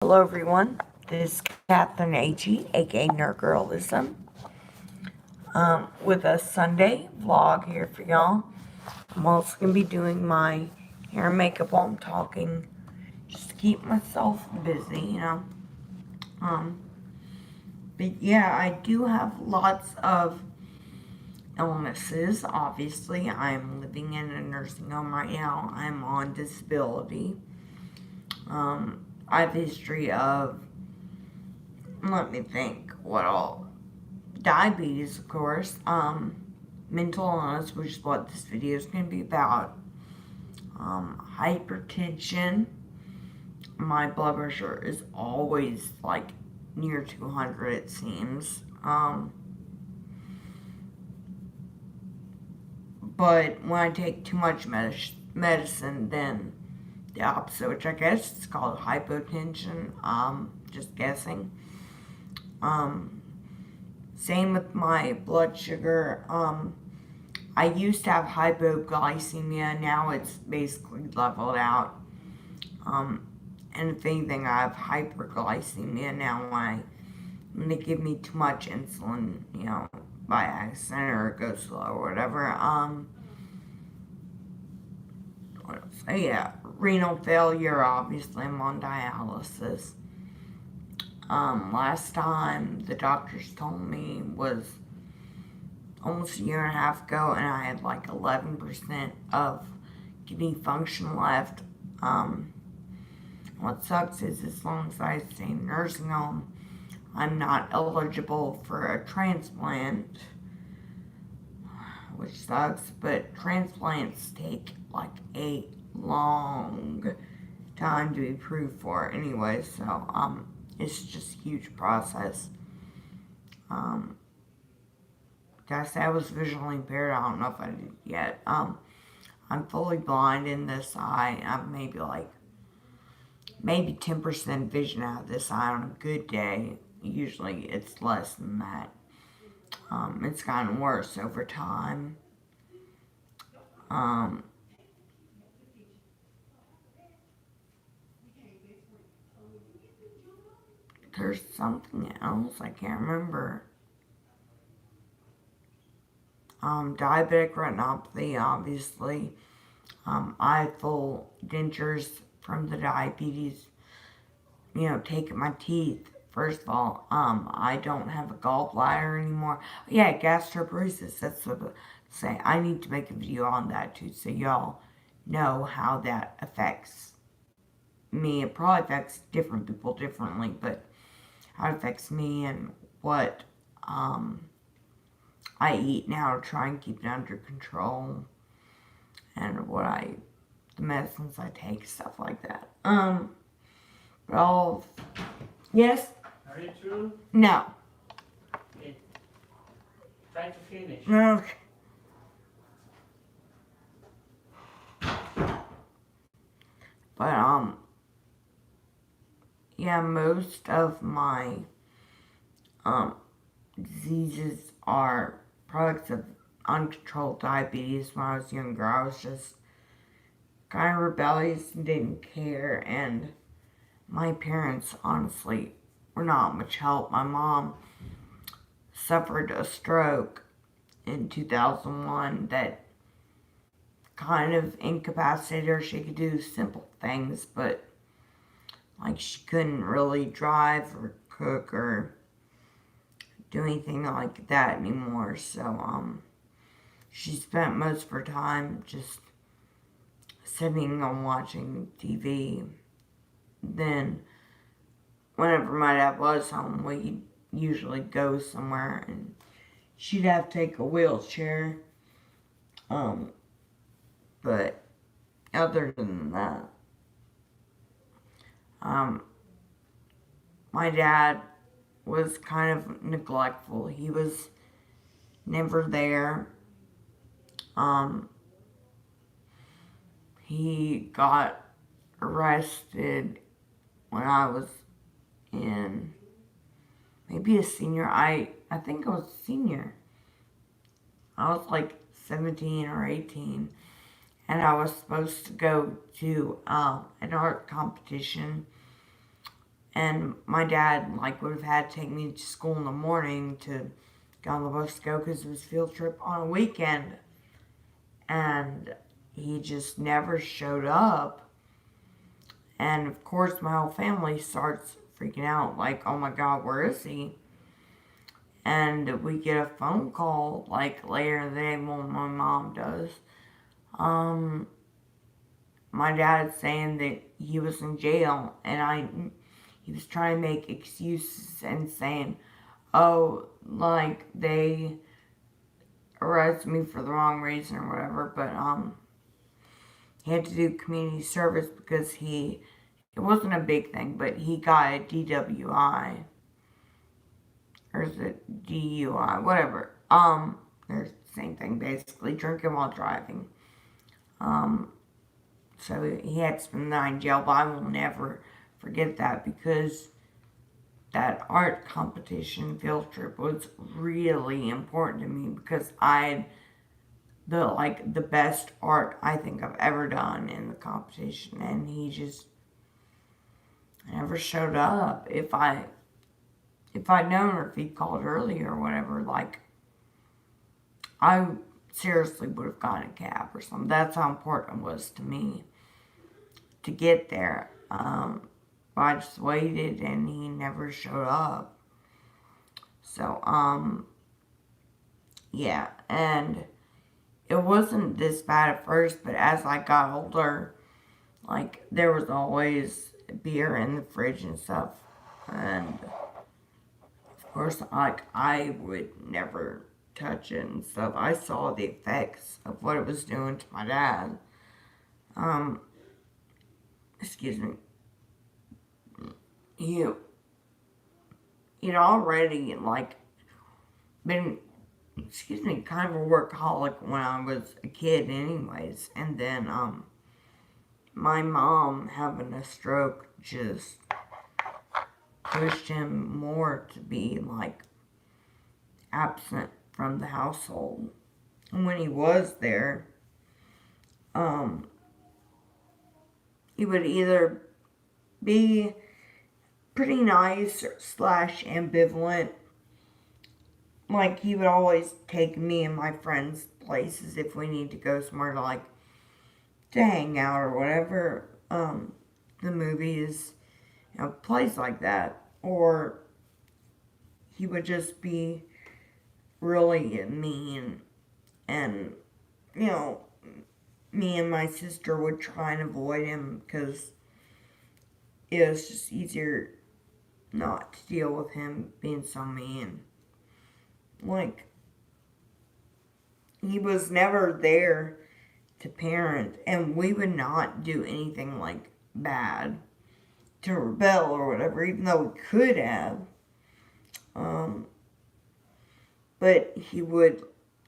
Hello everyone, this is Catherine Agee, aka Nerdgirlism, with a Sunday vlog here for y'all. I'm also going to be doing my hair and makeup while I'm talking, just to keep myself busy. Um, but yeah, I do have lots of illnesses, obviously. I'm living in a nursing home right now. I'm on disability. I have a history of, let me think, what all? Diabetes, of course, mental illness, which is what this video is going to be about, hypertension. My blood pressure is always like near 200, it seems. But when I take too much medicine, then the opposite, which I guess is called hypotension. Just guessing. Same with my blood sugar. I used to have hypoglycemia. Now it's basically leveled out. And if anything, I have hyperglycemia now when they give me too much insulin, by accident or it goes slow or whatever. What else? Oh, yeah, renal failure. Obviously, I'm on dialysis. Last time the doctors told me was almost a year and a half ago, and I had like 11% of kidney function left. What sucks is as long as I stay in nursing home, I'm not eligible for a transplant, which sucks, but transplants take like a long time to be approved for anyway, so it's just a huge process. Did I say I was visually impaired? I don't know if I did yet. I'm fully blind in this eye. I'm maybe 10% vision out of this eye on a good day. Usually it's less than that. It's gotten worse over time. There's something else I can't remember. Diabetic retinopathy, obviously. I have full dentures from the diabetes, taking my teeth. First of all, I don't have a gallbladder anymore. Yeah, gastroparesis, that's what I say. I need to make a video on that too, so y'all know how that affects me. It probably affects different people differently, but how it affects me and what I eat now to try and keep it under control, and the medicines I take, stuff like that. Well, yes? Are you through? No. Okay. Try to finish. Okay. But, yeah, most of my, diseases are products of uncontrolled diabetes. When I was younger, I was just kind of rebellious and didn't care, and my parents, honestly, were not much help. My mom suffered a stroke in 2001 that kind of incapacitated her. She could do simple things, but like she couldn't really drive or cook or do anything like that anymore. So she spent most of her time just sitting and watching TV. Then whenever my dad was home, we'd usually go somewhere and she'd have to take a wheelchair. But other than that, my dad was kind of neglectful. He was never there. He got arrested when I was in maybe a senior. I think I was a senior. I was like 17 or 18. And I was supposed to go to an art competition. And my dad, like, would have had to take me to school in the morning to get on the bus to go because it was field trip on a weekend. And he just never showed up. And of course, my whole family starts freaking out, like, oh my God, where is he? And we get a phone call, like, later in the day, well, my mom does. Um, my dad saying that he was in jail, and he was trying to make excuses and saying, oh, like, they arrested me for the wrong reason or whatever, but, he had to do community service because it wasn't a big thing, but he got a DWI, or is it DUI, whatever, they're the same thing, basically, drinking while driving, so he had to spend the night in jail, but I will never forget that because that art competition field trip was really important to me because I had the best art I think I've ever done in the competition, and he just never showed up. If I'd known, or if he'd called earlier or whatever, like, I seriously would have gotten a cab or something. That's how important it was to me to get there. But I just waited and he never showed up. So, yeah, and it wasn't this bad at first, but as I got older, like, there was always beer in the fridge and stuff. And, of course, like, I would never touch it and stuff. I saw the effects of what it was doing to my dad. Excuse me. He'd already, like, been, kind of a workaholic when I was a kid anyways. And then, my mom having a stroke just pushed him more to be, like, absent from the household. And when he was there, he would either be pretty nice slash ambivalent. Like, he would always take me and my friends places if we need to go somewhere to, like, to hang out or whatever. The movies, plays like that. Or he would just be really mean. And, me and my sister would try and avoid him because it was just easier not to deal with him being so mean. Like, he was never there to parent, and we would not do anything, like, bad to rebel or whatever, even though we could have. But he would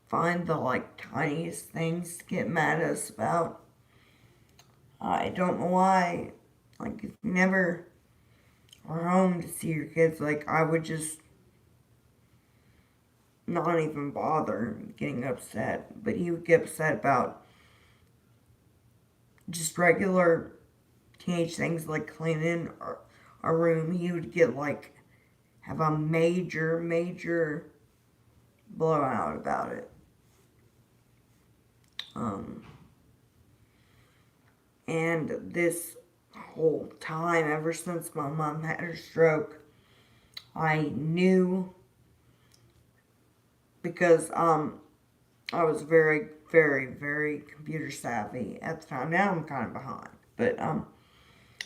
find the, like, tiniest things to get mad at us about. I don't know why. Like, if you never are home to see your kids, like, I would just not even bother getting upset. But he would get upset about just regular teenage things like cleaning our room. He would get, like, have a major blowout about it. And this whole time, ever since my mom had her stroke, I knew, because I was very, very, very computer savvy at the time. Now I'm kind of behind, but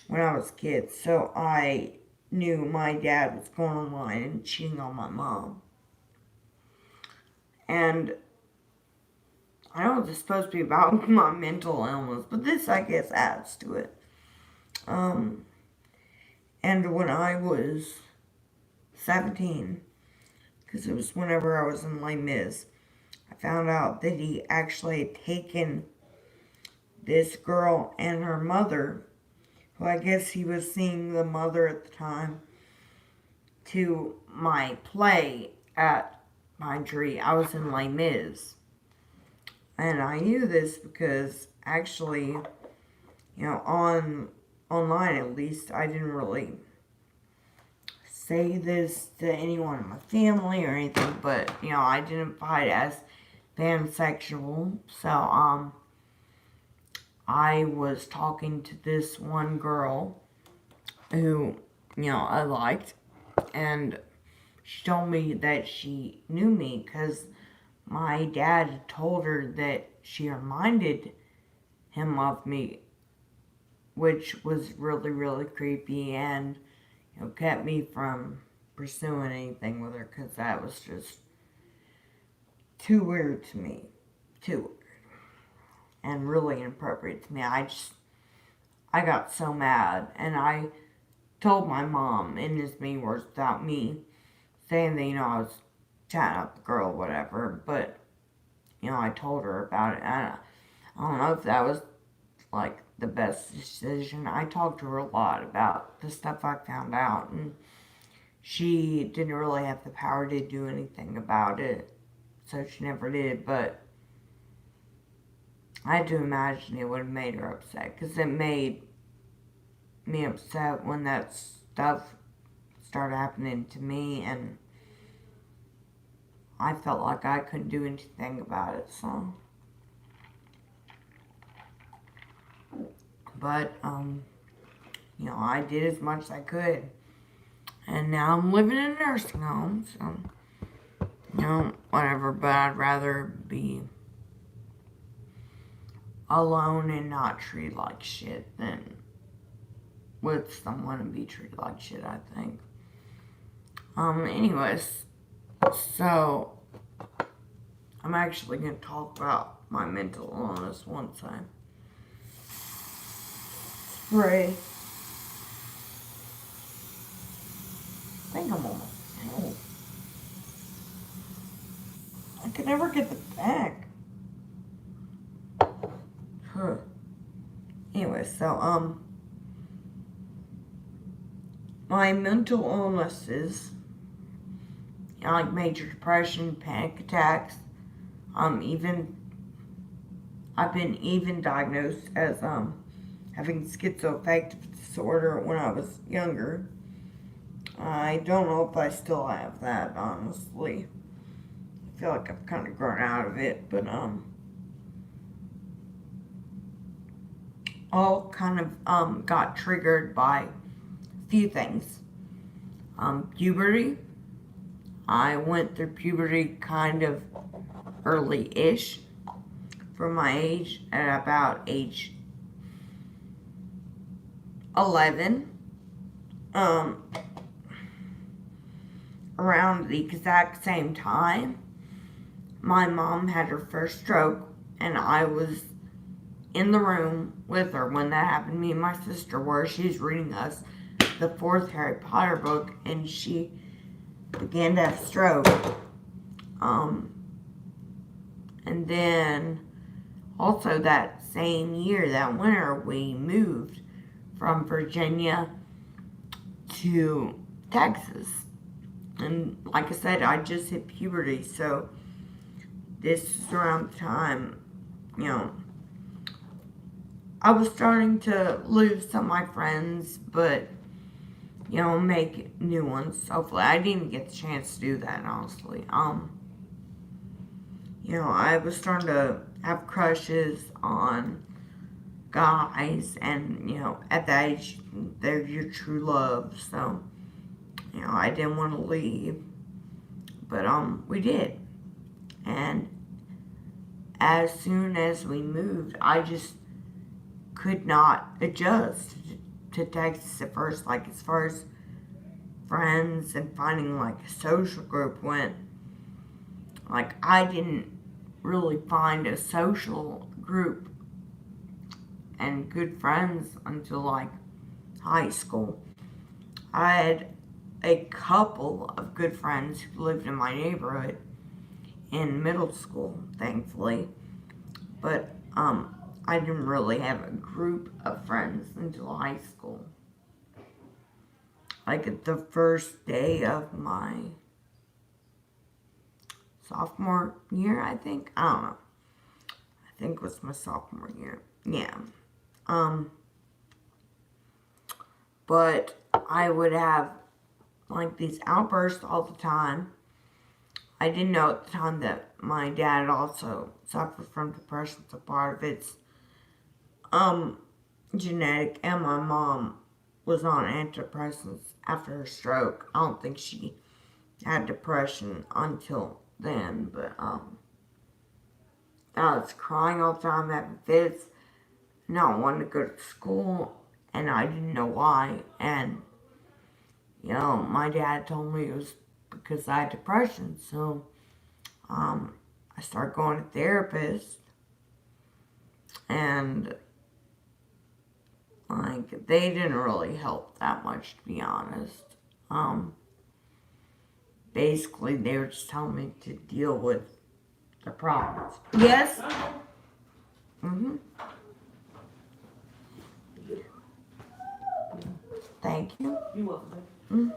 when I was a kid, so I knew my dad was going online and cheating on my mom. And I know it's supposed to be about my mental illness, but this, I guess, adds to it. And when I was 17, because it was whenever I was in Les Mis, I found out that he actually had taken this girl and her mother, who I guess he was seeing the mother at the time, to my play at Pine Tree. I was in Les Mis. And I knew this because actually, online at least, I didn't really say this to anyone in my family or anything, but, I identified as pansexual. So, I was talking to this one girl who, I liked, and she told me that she knew me because my dad told her that she reminded him of me, which was really, really creepy, and kept me from pursuing anything with her because that was just too weird to me. Too weird. And really inappropriate to me. I got so mad, and I told my mom in as many words without me saying that, I was chatting up the girl or whatever, but, I told her about it. And I don't know if that was, like, the best decision. I talked to her a lot about the stuff I found out, and she didn't really have the power to do anything about it, so she never did, but I had to imagine it would have made her upset, because it made me upset when that stuff started happening to me, and I felt like I couldn't do anything about it, so. But, I did as much as I could. And now I'm living in a nursing home, so, whatever. But I'd rather be alone and not treated like shit than with someone and be treated like shit, I think. Anyways, so I'm actually going to talk about my mental illness one time. Spray. I think I'm almost out. I could never get the back. Huh. Anyway, so, my mental illnesses, like major depression, panic attacks, I've been even diagnosed as, having schizoaffective disorder when I was younger. I don't know if I still have that, honestly. I feel like I've kind of grown out of it, but, all kind of, got triggered by a few things. Puberty. I went through puberty kind of early-ish for my age, at about age 11. Around the exact same time, my mom had her first stroke, and I was in the room with her when that happened. Me and my sister were. She's reading us the 4th Harry Potter book, and she began to have a stroke. And then also that same year, that winter, we moved from Virginia to Texas. And like I said, I just hit puberty, so this is around the time, I was starting to lose some of my friends, but, make new ones. Hopefully, I didn't get the chance to do that, honestly. I was starting to have crushes on guys, and, at that age, they're your true love, so, I didn't want to leave, but, we did, and as soon as we moved, I just could not adjust to Texas at first, like, as far as friends and finding, like, a social group went. Like, I didn't really find a social group and good friends until, like, high school. I had a couple of good friends who lived in my neighborhood in middle school, thankfully, but, I didn't really have a group of friends until high school. Like, at the first day of my sophomore year, I think. I don't know. I think it was my sophomore year. Yeah. But I would have, like these outbursts all the time. I didn't know at the time that my dad also suffered from depression, so part of it's genetic, and my mom was on antidepressants after her stroke. I don't think she had depression until then, but I was crying all the time, having fits, not wanting to go to school, and I didn't know why. And my dad told me it was because I had depression. So I started going to therapists, and like they didn't really help that much, to be honest. Basically they were just telling me to deal with the problems. Yes? Mm-hmm. Thank you. You're welcome. Mm-hmm.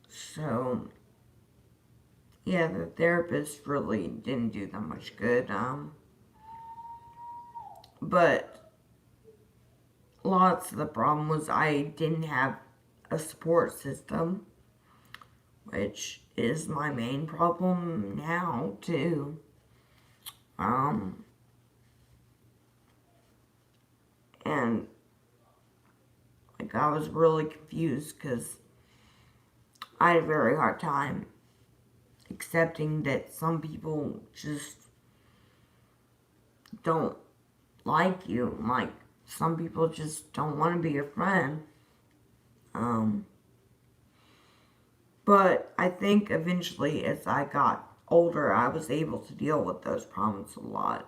So, yeah, the therapist really didn't do that much good. But lots of the problem was I didn't have a support system, which is my main problem now, too. And, like, I was really confused because I had a very hard time accepting that some people just don't like you. Like, some people just don't want to be your friend. But I think eventually, as I got older, I was able to deal with those problems a lot.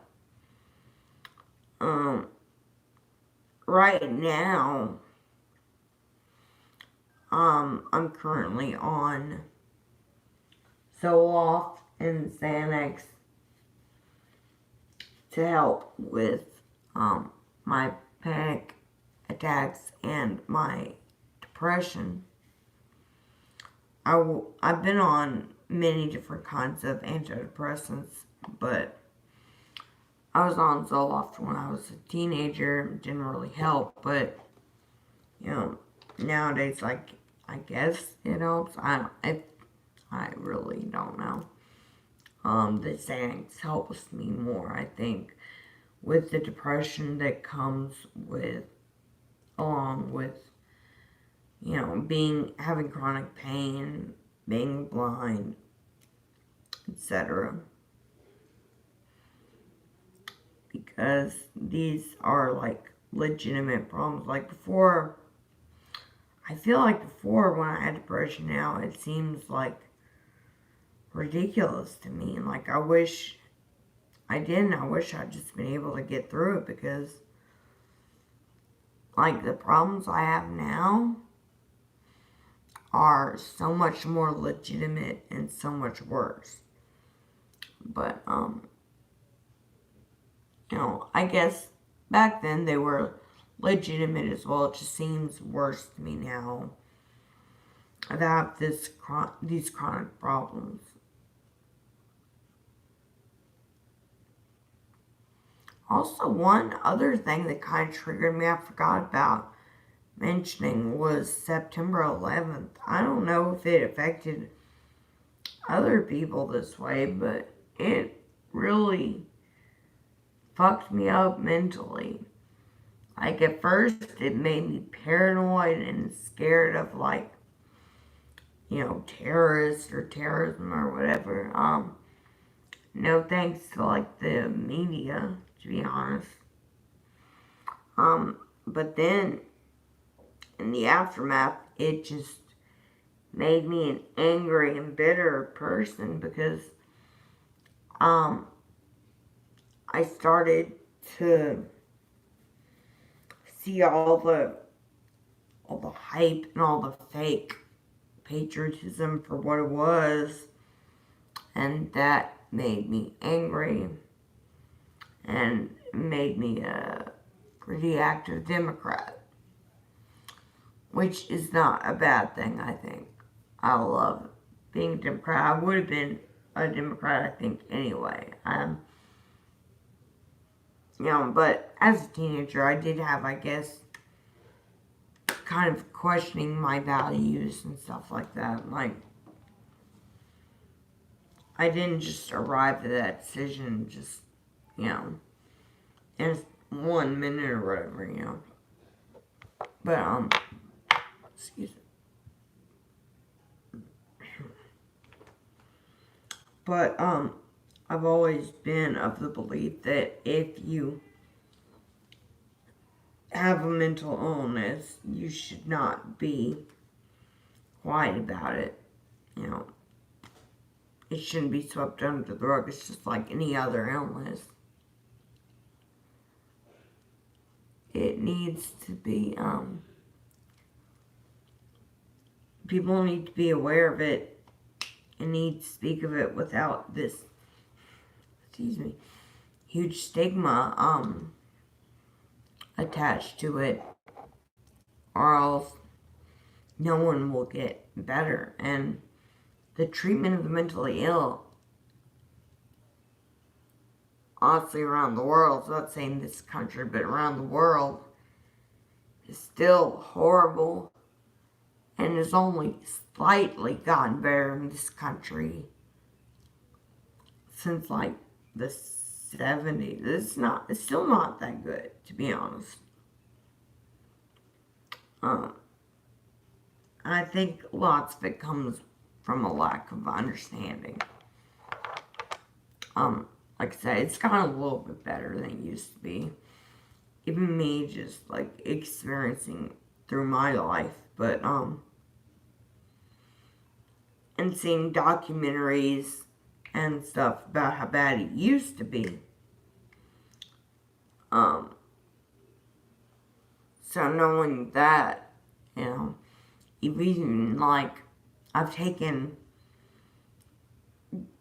Right now, I'm currently on Zoloft and Xanax to help with my panic attacks and my depression. I've been on many different kinds of antidepressants, but I was on Zoloft when I was a teenager. It didn't really help, but nowadays, like, I guess it helps. I really don't know. The Xanax helps me more, I think, with the depression that comes along with having chronic pain, being blind, etc. Because these are like legitimate problems. Like before, I feel like before when I had depression, now it seems like ridiculous to me. And like I wish I didn't. I wish I'd just been able to get through it, because like the problems I have now are so much more legitimate and so much worse. But I guess back then they were legitimate as well. It just seems worse to me now that I have these chronic problems. Also, one other thing that kind of triggered me, I forgot about mentioning, was September 11th. I don't know if it affected other people this way, but it really fucked me up mentally. Like, at first, it made me paranoid and scared of, like, terrorists or terrorism or whatever. No thanks to, like, the media, to be honest. But then, in the aftermath, it just made me an angry and bitter person, because I started to see all the hype and all the fake patriotism for what it was, and that made me angry and made me a pretty active Democrat, which is not a bad thing, I think. I love being a Democrat. I would have been a Democrat, I think, anyway. But as a teenager, I did have, I guess, kind of questioning my values and stuff like that. Like, I didn't just arrive at that decision just, in 1 minute or whatever. But, excuse me. But, I've always been of the belief that if you have a mental illness, you should not be quiet about it. It shouldn't be swept under the rug. It's just like any other illness. It needs to be, people need to be aware of it and need to speak of it without this, huge stigma, attached to it, or else no one will get better. And the treatment of the mentally ill, honestly, around the world, I'm not saying this country, but around the world, is still horrible and has only slightly gotten better in this country since like the 70s. It's still not that good, to be honest. I think lots of it comes from a lack of understanding. Like I said, it's gotten a little bit better than it used to be. Even me just like experiencing through my life, but and seeing documentaries and stuff about how bad it used to be. So knowing that, even like I've taken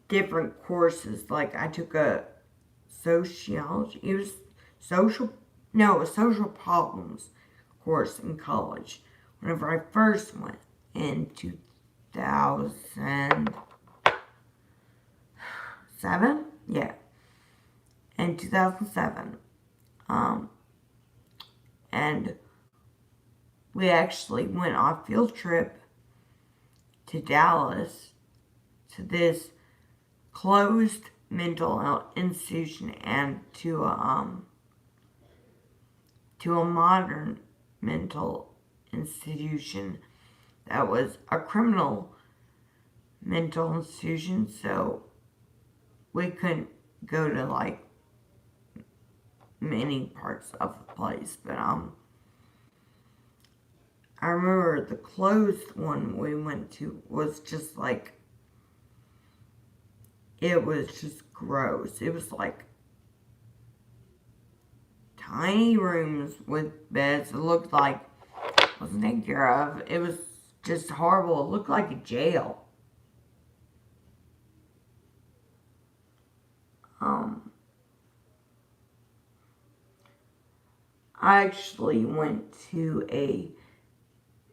different courses. Like I took a sociology. It was a social problems course in college. Whenever I first went in 2007, yeah, in 2007, and we actually went on a field trip to Dallas to this closed mental health institution and to a modern mental institution that was a criminal mental institution. So we couldn't go to like many parts of the place, but I remember the closed one we went to was just like, it was just gross. It was like tiny rooms with beds. It looked like it wasn't taken care of. It was just horrible. It looked like a jail. I actually went to a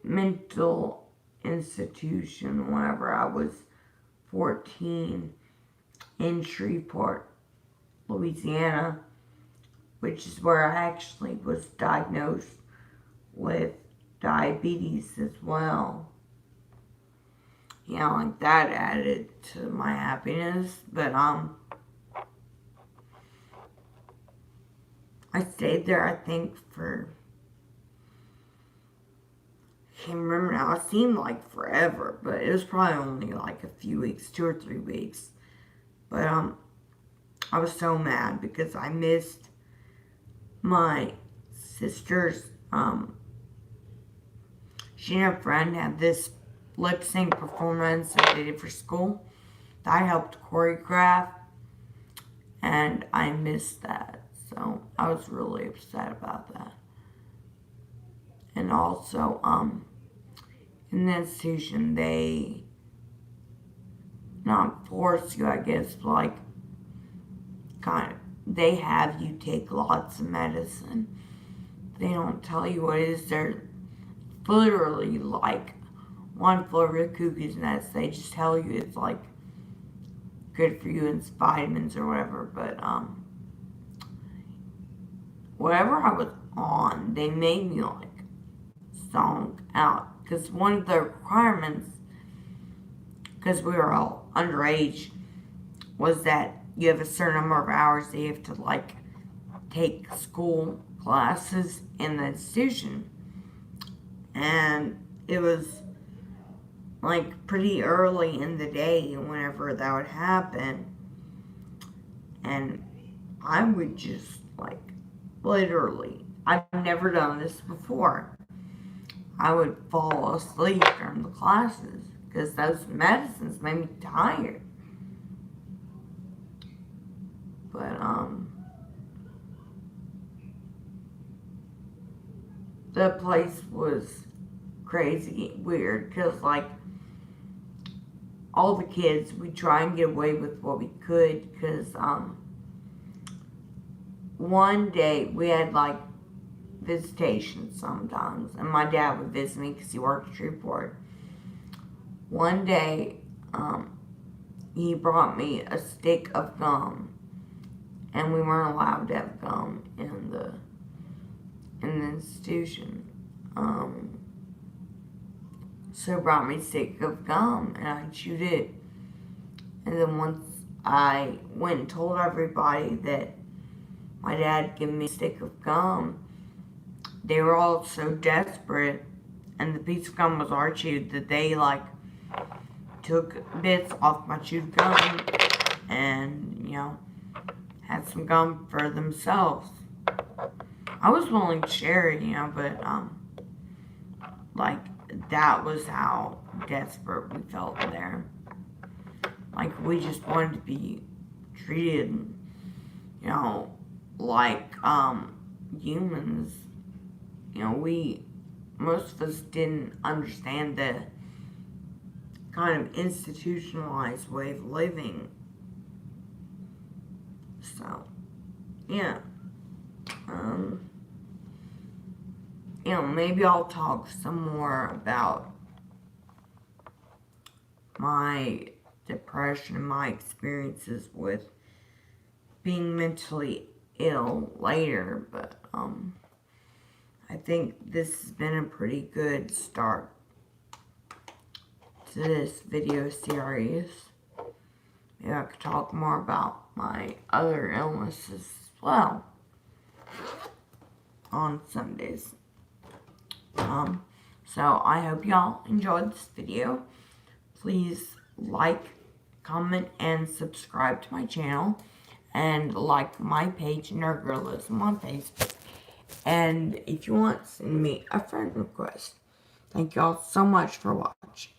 mental institution whenever I was 14 in Shreveport, Louisiana, which is where I actually was diagnosed with diabetes as well. Like that added to my happiness, but I stayed there, I think, for, I can't remember now, it seemed like forever, but it was probably only like a few weeks, 2 or 3 weeks. But I was so mad because I missed my sister's, she and her friend had this lip sync performance that they did for school that I helped choreograph, and I missed that. So I was really upset about that. And also, in the institution, they not force you, I guess, like, kind of, they have you take lots of medicine. They don't tell you what it is. They're literally like one flew over the cuckoo's nest. They just tell you it's like good for you and it's vitamins or whatever. But whatever I was on, they made me like song out. Because one of the requirements, because we were all underage, was that you have a certain number of hours that you have to, like, take school classes in the institution. And it was, like, pretty early in the day whenever that would happen. And I would just, like, literally, I've never done this before. I would fall asleep during the classes because those medicines made me tired. But, the place was crazy weird because, like, all the kids, we try and get away with what we could because, one day we had, like, visitation sometimes, and my dad would visit me because he worked at Shreveport. One day, he brought me a stick of gum, and we weren't allowed to have gum in the institution. So he brought me a stick of gum, and I chewed it. And then once I went and told everybody that my dad had given me a stick of gum, they were all so desperate, and the piece of gum was already chewed, that they, like, took bits off my chewed gum and, you know, had some gum for themselves. I was willing to share it, you know, but, like, that was how desperate we felt there. Like, we just wanted to be treated, you know, like, humans. You know, most of us didn't understand the kind of institutionalized way of living. So, yeah. You know, maybe I'll talk some more about my depression and my experiences with being mentally ill later, but, I think this has been a pretty good start to this video series. Maybe I could talk more about my other illnesses as well on Sundays. So I hope y'all enjoyed this video. Please like, comment, and subscribe to my channel. And like my page, Nerdgirlism, on Facebook. And if you want, send me a friend request. Thank y'all so much for watching.